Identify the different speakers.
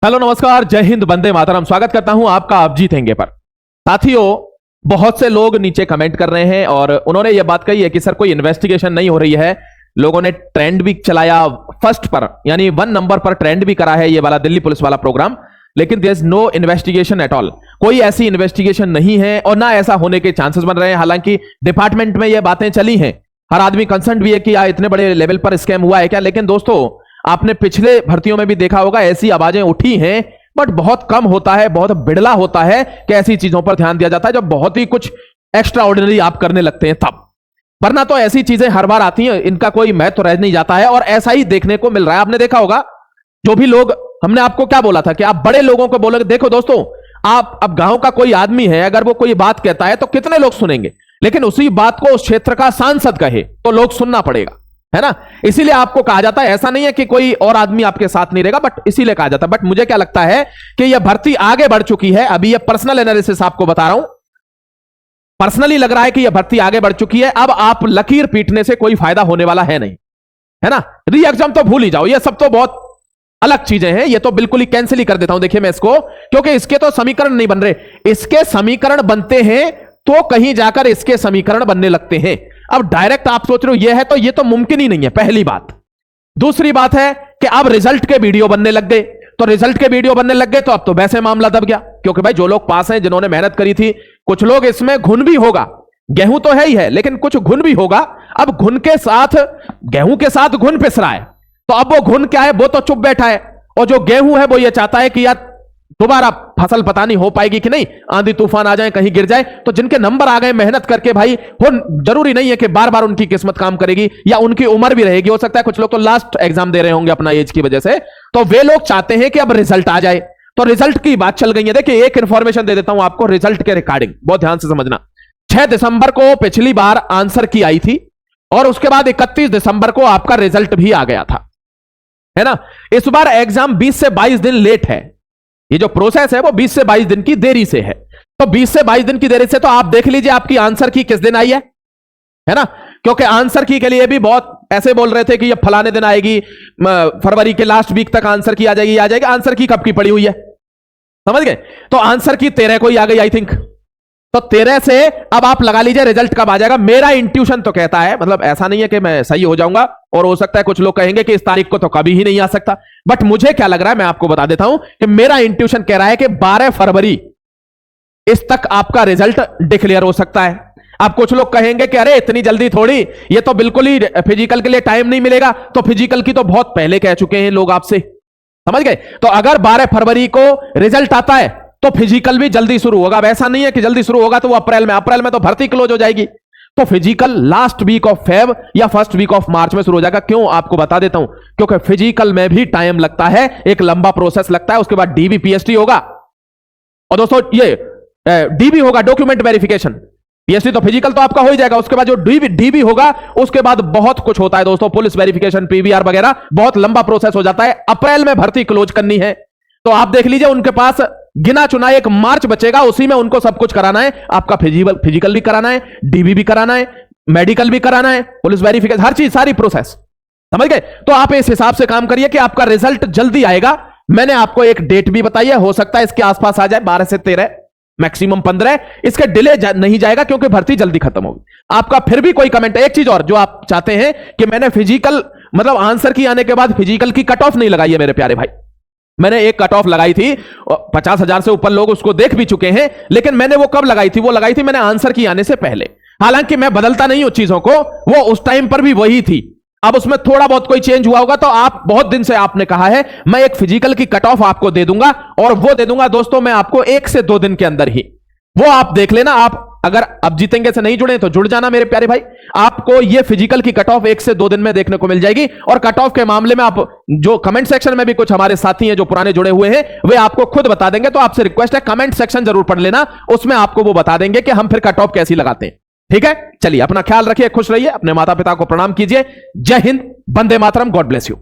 Speaker 1: Hello नमस्कार, जय हिंद, वंदे मातरम। स्वागत करता हूं आपका आप जीतेंगे पर। साथियों, बहुत से लोग नीचे कमेंट कर रहे हैं और उन्होंने यह बात कही है कि सर कोई इन्वेस्टिगेशन नहीं हो रही है। लोगों ने ट्रेंड भी चलाया फर्स्ट पर, यानी 1 नंबर पर ट्रेंड भी करा है ये वाला दिल्ली पुलिस वाला प्रोग्राम, लेकिन there is no investigation at all. कोई ऐसी इन्वेस्टिगेशन नहीं है और ना ऐसा होने के चांसेस बन रहे हैं। हालांकि डिपार्टमेंट में ये बातें चली हैं, हर आदमी कंसर्न भी है कि इतने बड़े लेवल पर स्कैम हुआ है क्या। लेकिन दोस्तों, आपने पिछले भर्तियों में भी देखा होगा, ऐसी आवाजें उठी हैं, बट बहुत कम होता है, बहुत बिड़ला होता है कि ऐसी चीजों पर ध्यान दिया जाता है जब बहुत ही कुछ एक्स्ट्रा ऑर्डिनरी आप करने लगते हैं तब। वरना तो ऐसी चीजें हर बार आती हैं, इनका कोई महत्व तो रह नहीं जाता है। और ऐसा ही देखने को मिल रहा है। आपने देखा होगा, जो भी लोग, हमने आपको क्या बोला था कि आप बड़े लोगों को बोलोगे। देखो दोस्तों, आप अब गांव का कोई आदमी है, अगर वो कोई बात कहता है तो कितने लोग सुनेंगे, लेकिन उसी बात को उस क्षेत्र का सांसद कहे तो लोग सुनना पड़ेगा, है ना। इसीलिए आपको कहा जाता है, ऐसा नहीं है कि कोई और आदमी आपके साथ नहीं रहेगा, बट इसीलिए कहा जाता है। बट मुझे क्या लगता है कि यह भर्ती आगे बढ़ चुकी है। अभी यह पर्सनल एनालिसिस आपको बता रहा हूं, पर्सनली लग रहा है कि यह भर्ती आगे बढ़ चुकी है। अब आप लकीर पीटने से कोई फायदा होने वाला है नहीं, है ना। री एग्जाम तो भूल ही जाओ, यह सब तो बहुत अलग चीजें हैं, ये तो बिल्कुल ही कैंसिल ही कर देता हूं। देखिए मैं इसको, क्योंकि इसके तो समीकरण नहीं बन रहे। इसके समीकरण बनते हैं तो कहीं जाकर इसके समीकरण बनने लगते हैं। अब डायरेक्ट आप सोच रहे हो ये है, तो ये तो मुमकिन ही नहीं है, पहली बात। दूसरी बात है कि अब रिजल्ट के वीडियो बनने लग गए, तो रिजल्ट के वीडियो बनने लग गए तो अब तो वैसे मामला दब गया। क्योंकि भाई जो लोग पास हैं, जिन्होंने मेहनत करी थी, कुछ लोग इसमें घुन भी होगा, गेहूं तो है ही है, लेकिन कुछ घुन भी होगा। अब घुन के साथ, गेहूं के साथ घुन पिस रहा है, तो अब वो घुन क्या है, वो तो चुप बैठा है, और जो गेहूं है वो ये चाहता है कि यार दोबारा फसल पता नहीं हो पाएगी कि नहीं, आंधी तूफान आ जाए, कहीं गिर जाए। तो जिनके नंबर आ गए मेहनत करके, भाई वो जरूरी नहीं है कि बार बार उनकी किस्मत काम करेगी या उनकी उम्र भी रहेगी। हो सकता है कुछ लोग तो लास्ट एग्जाम दे रहे होंगे अपना एज की वजह से, तो वे लोग चाहते हैं कि अब रिजल्ट आ जाए। तो रिजल्ट की बात चल गई है। देखिए एक इंफॉर्मेशन दे देता हूं आपको रिजल्ट के रिगार्डिंग, बहुत ध्यान से समझना। 6 दिसंबर को पिछली बार आंसर की आई थी और उसके बाद 31 दिसंबर को आपका रिजल्ट भी आ गया था, है ना। इस बार एग्जाम 20 से 22 दिन लेट है। ये जो प्रोसेस है वो 20 से 22 दिन की देरी से है। तो 20 से 22 दिन की देरी से, तो आप देख लीजिए आपकी आंसर की किस दिन आई है ना। क्योंकि आंसर की के लिए भी बहुत ऐसे बोल रहे थे कि ये फलाने दिन आएगी, फरवरी के लास्ट वीक तक आंसर की आ जाएगी। आंसर की कब की पड़ी हुई है, समझ गए। तो आंसर की 13 को ही आ गई आई थिंक। तो 13 से अब आप लगा लीजिए रिजल्ट कब आ जाएगा। मेरा इंट्यूशन तो कहता है, मतलब ऐसा नहीं है कि मैं सही हो जाऊंगा, और हो सकता है कुछ लोग कहेंगे कि इस तारीख को तो कभी ही नहीं आ सकता, बट मुझे क्या लग रहा है मैं आपको बता देता हूं कि मेरा इंट्यूशन कह रहा है कि 12 फरवरी इस तक आपका रिजल्ट डिक्लेयर हो सकता है। अब कुछ लोग कहेंगे कि अरे इतनी जल्दी थोड़ी, ये तो बिल्कुल ही फिजिकल के लिए टाइम नहीं मिलेगा। तो फिजिकल की तो बहुत पहले कह चुके हैं लोग आपसे, समझ गए। तो अगर 12 फरवरी को रिजल्ट आता है तो फिजिकल भी जल्दी शुरू होगा। वैसा नहीं है कि जल्दी शुरू होगा तो वो अप्रैल में तो भर्ती क्लोज हो जाएगी। तो physical last week of Feb या फर्स्ट वीक ऑफ मार्च में शुरू हो जाएगा। क्यों, आपको बता देता हूं, क्योंकि फिजिकल में भी टाइम लगता है, एक लंबा प्रोसेस लगता है। उसके बाद डीबी पीएचडी होगा, और दोस्तों ये डीबी होगा, डॉक्यूमेंट वेरिफिकेशन। पीएचडी तो फिजिकल तो आपका हो ही जाएगा, उसके बाद जो डीबी होगा उसके बाद बहुत कुछ होता है दोस्तों, पुलिस वेरिफिकेशन, पीवीआर वगैरह, बहुत लंबा प्रोसेस हो जाता है। अप्रैल में भर्ती क्लोज करनी है, तो आप देख लीजिए उनके पास गिना चुना एक मार्च बचेगा, उसी में उनको सब कुछ कराना है। आपका फिजिकल भी कराना है, डीबी भी कराना है, मेडिकल भी कराना है, पुलिस वेरिफिकेशन, हर चीज, सारी प्रोसेस, समझ गए। तो आप इस हिसाब से काम करिए कि आपका रिजल्ट जल्दी आएगा। मैंने आपको एक डेट भी बताई है, हो सकता है इसके आसपास आ जाए, 12 से 13, मैक्सिमम 15। इसके डिले नहीं जाएगा क्योंकि भर्ती जल्दी खत्म होगी। आपका फिर भी कोई कमेंट, एक चीज और जो आप चाहते हैं कि मैंने फिजिकल, मतलब आंसर की आने के बाद फिजिकल की कट ऑफ नहीं लगाई है मेरे प्यारे भाई। मैंने एक कट ऑफ लगाई थी, 50,000 से ऊपर लोग उसको देख भी चुके हैं, लेकिन मैंने वो कब लगाई थी, वो लगाई थी मैंने आंसर की आने से पहले। हालांकि मैं बदलता नहीं हूं चीजों को, वो उस टाइम पर भी वही थी। अब उसमें थोड़ा बहुत कोई चेंज हुआ होगा, तो आप बहुत दिन से आपने कहा है मैं एक फिजिकल की कट ऑफ आपको दे दूंगा, और वो दे दूंगा दोस्तों मैं आपको 1 से 2 दिन के अंदर ही। वो आप देख लेना। आप अगर अब जीतेंगे से नहीं जुड़े तो जुड़ जाना मेरे प्यारे भाई। आपको ये फिजिकल की कट ऑफ 1 से 2 दिन में देखने को मिल जाएगी। और कट ऑफ के मामले में आप जो कमेंट सेक्शन में भी कुछ हमारे साथी हैं जो पुराने जुड़े हुए हैं, वे आपको खुद बता देंगे। तो आपसे रिक्वेस्ट है कमेंट सेक्शन जरूर पढ़ लेना, उसमें आपको वो बता देंगे कि हम फिर कट ऑफ कैसी लगाते हैं। ठीक है, चलिए अपना ख्याल रखिए, खुश रहिए, अपने माता पिता को प्रणाम कीजिए। जय Hind, Vande Mataram, God bless you.